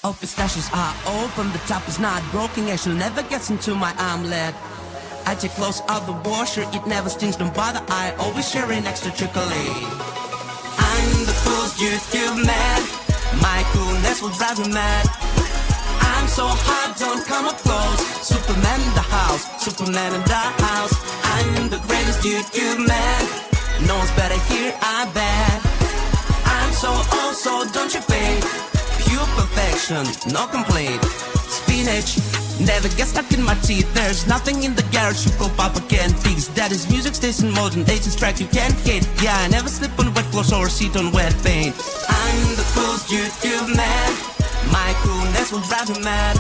Oh, pistachios are open, the top is not broken, actually never gets into my omelet. I take clothes out the washer, it never stings, don't bother, I always share an extra chocolate. I'm the coolest YouTube man, my coolness will drive you mad. I'm so hot, don't come up close, Superman in the house, Superman in the house. I'm the greatest YouTube man, no one's better here, I bet. I'm so old, so don't you fade, pure perfection, no complaint. Spinach never gets stuck in my teeth, there's nothing in the garage you call Papa can't fix. That is music stays in motion, 18 track you can't hit. Yeah, I never slip on wet floors or sit on wet paint. I'm the coolest YouTube man, my coolness will drive you mad.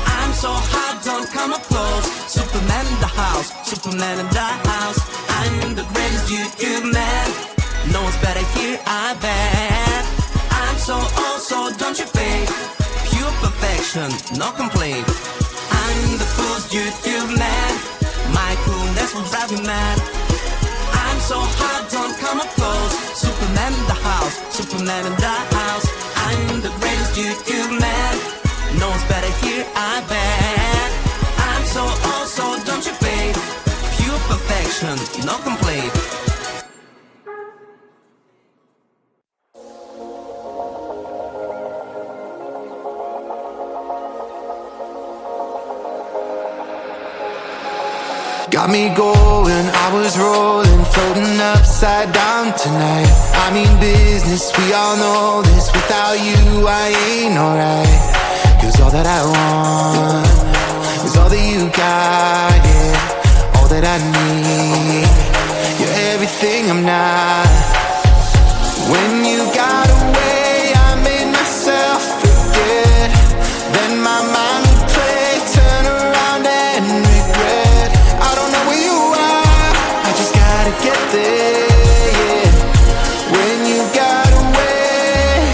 I'm so hot, don't come up close, Superman in the house, Superman in the house. I'm the greatest YouTube man, no one's better here, I bet. I'm so old, so don't you fade, pure perfection, no complaint. I'm the coolest YouTube man, my coolness will drive you mad. I'm so hot, don't come up close, Superman in the house, Superman in the house. I'm the greatest YouTube man, no one's better here, I bet. I'm so old, so don't you fade, pure perfection, no complaint. Got me going, I was rolling, floating upside down tonight. I mean business, we all know this, without you I ain't alright. Cause all that I want is all that you got, yeah. All that I need, you're everything I'm not. When you got away, I made myself forget. Then my mind would play, turn around and regret. I don't know where you are, I just gotta get there, yeah. When you got away,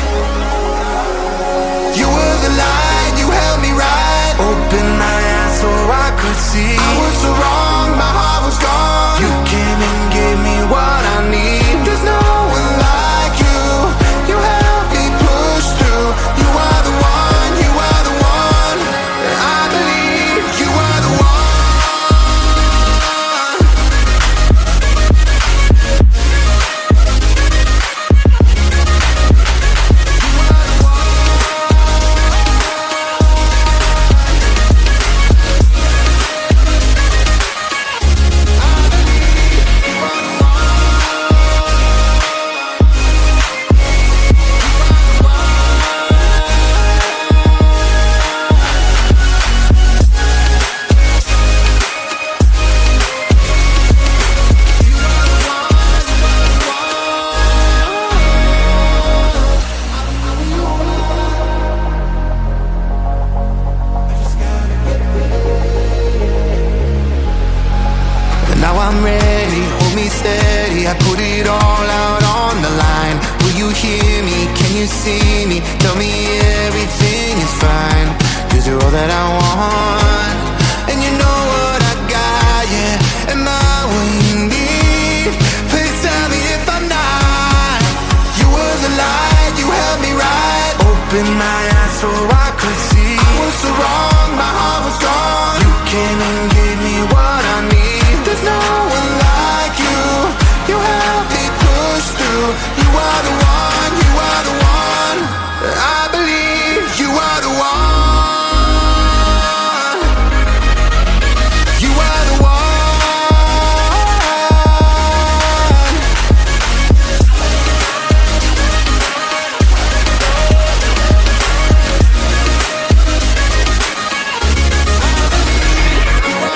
you were the light, you held me right. Open my eyes so I could see. I was so wrong, my heart was gone. You came and gave me what I need. There's no one like you, you helped me push through. You are the one, you are the one, and I believe you are the one. Now I'm ready, hold me steady, I put it all out on the line. Will you hear me, can you see me, tell me everything is fine. Cause you're all that I want, and you know what I got, yeah. Am I what you need? Please tell me if I'm not. You were the light, you held me right. Open my eyes so I could see. I was so wrong, my heart was gone. You came and gave me what I need. There's no one like you, you help me push through. You are the one, you are the one, I believe you are the one. You are the one. You are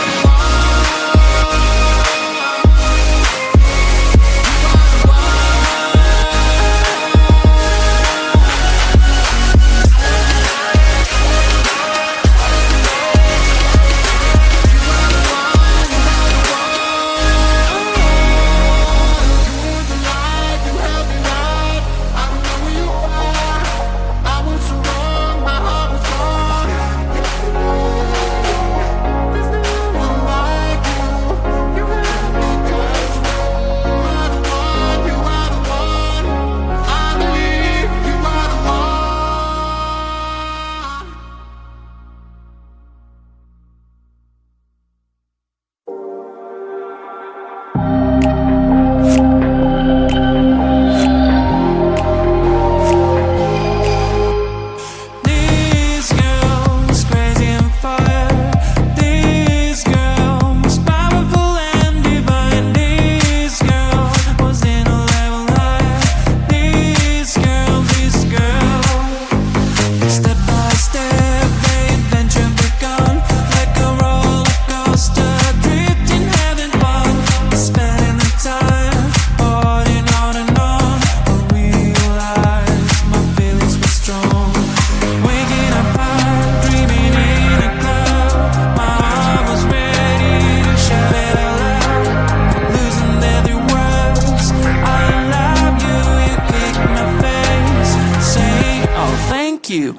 thank you.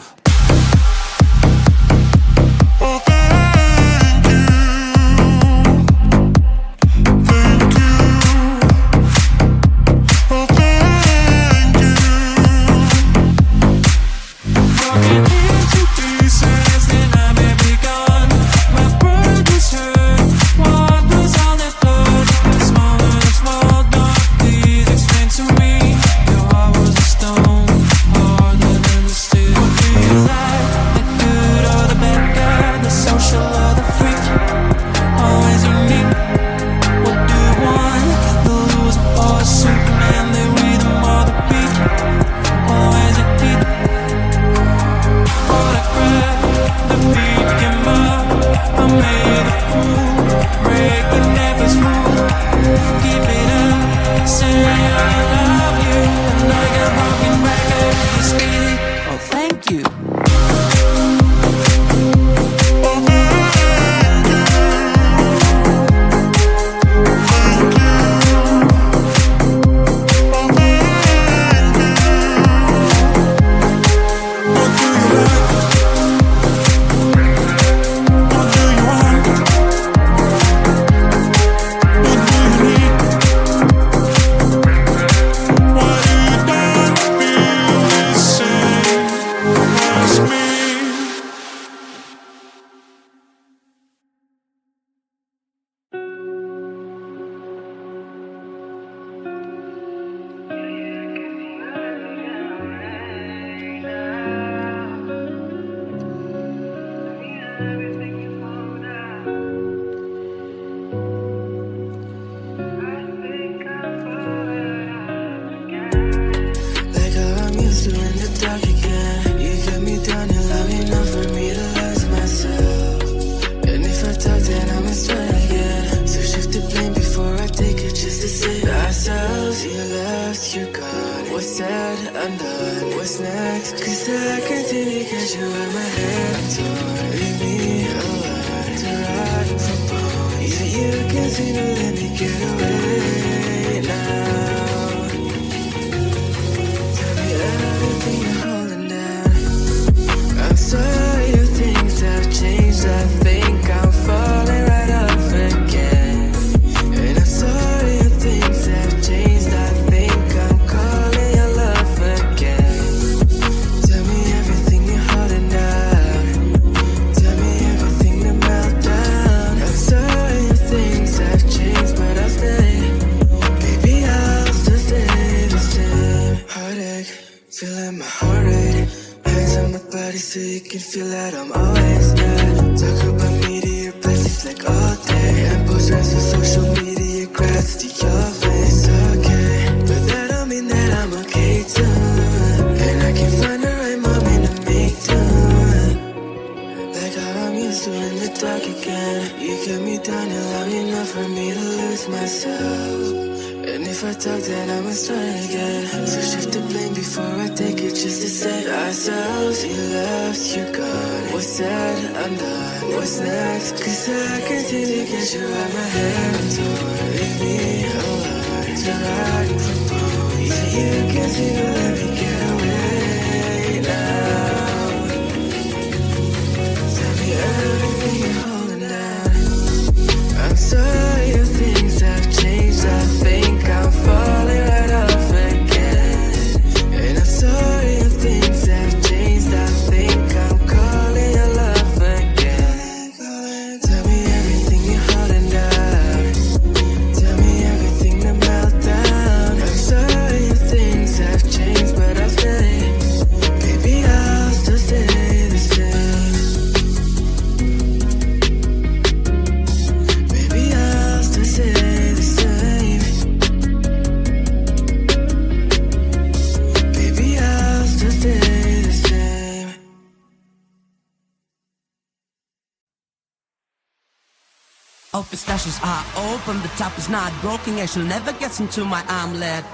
All pistachios are open, the top is not broken, yeah, she'll never get into my omelet.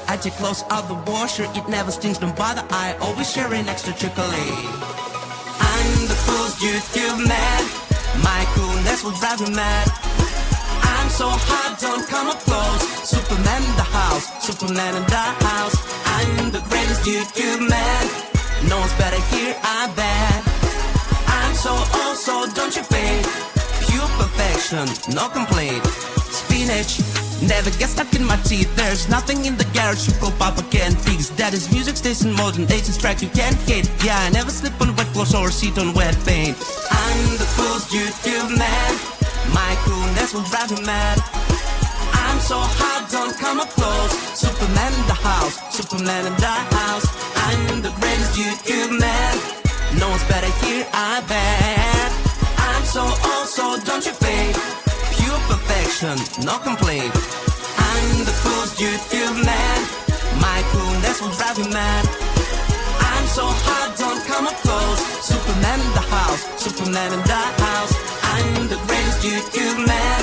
I take clothes out the washer, it never stings, don't bother, I always share an extra chocolate. I'm the coolest YouTube man, my coolness will drive you mad. I'm so hot, don't come up close, Superman in the house, Superman in the house. I'm the greatest YouTube man, no one's better here. I bet. I'm so oh so don't you fade. Pure perfection, no complaint. Spinach, never gets stuck in my teeth. There's nothing in the garage you go papa can't fix. That is music stays in modern 80s track you can't hate. Yeah, I never slip on wet floors or sit on wet paint. I'm the coolest YouTube man. My coolness will drive you mad. I'm so hot, don't come up close. Superman in the house, Superman in the house. I'm the greatest YouTube man. No one's better here, I bet. I'm so oh so don't you fade. Pure perfection, no complaint. I'm the coolest YouTube man. My coolness will drive you mad. I'm so hot, don't come up close. Superman in the house, Superman in the house. I'm the greatest YouTube man.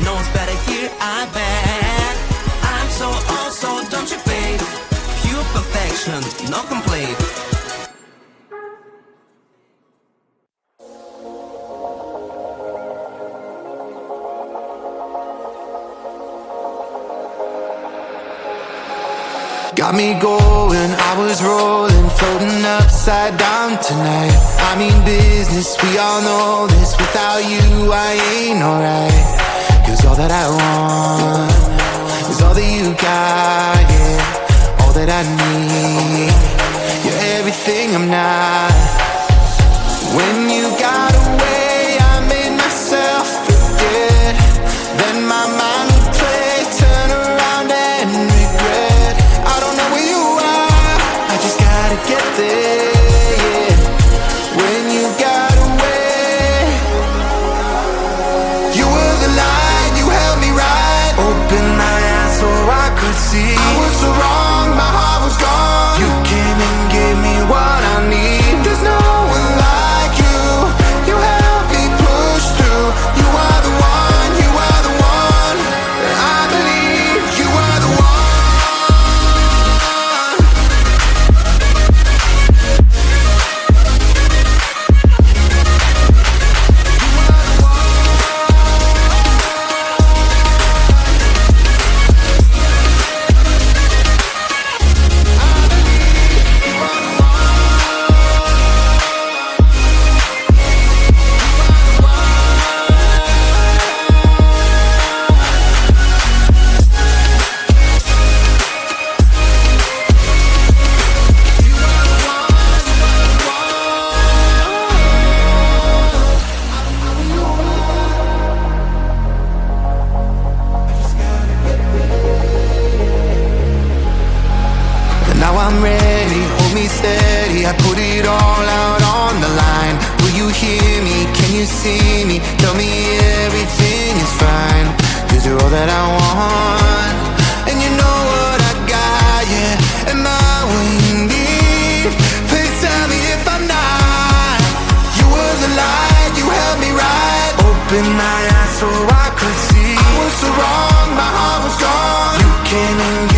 No one's better here, I bet. I'm so oh so don't you fade. Pure perfection, no complaint. Got me going, I was rolling, floating upside down tonight. I mean business, we all know this. Without you, I ain't alright. Cause all that I want is all that you got, yeah. All that I need, you're everything I'm not. When you got away, I made myself forget. Then my mind would play, turn around and regret. I don't know where you are, I just gotta get there, yeah. When you got away, you were the light, you held me right. Open my eyes so I could see. I was so wrong, my heart was gone. You came and gave me what I need. There's no one like you. You helped me push through. You are the one, you are the one. I believe you are the one. I'm ready, hold me steady. I put it all out on the line. Will you hear me? Can you see me? Tell me everything is fine. Cause you're all that I want. And you know what I got, yeah. Am I what you need? Please tell me if I'm not. You were the light, you held me right. Open my eyes so I could see. I was so wrong, my heart was gone. You came and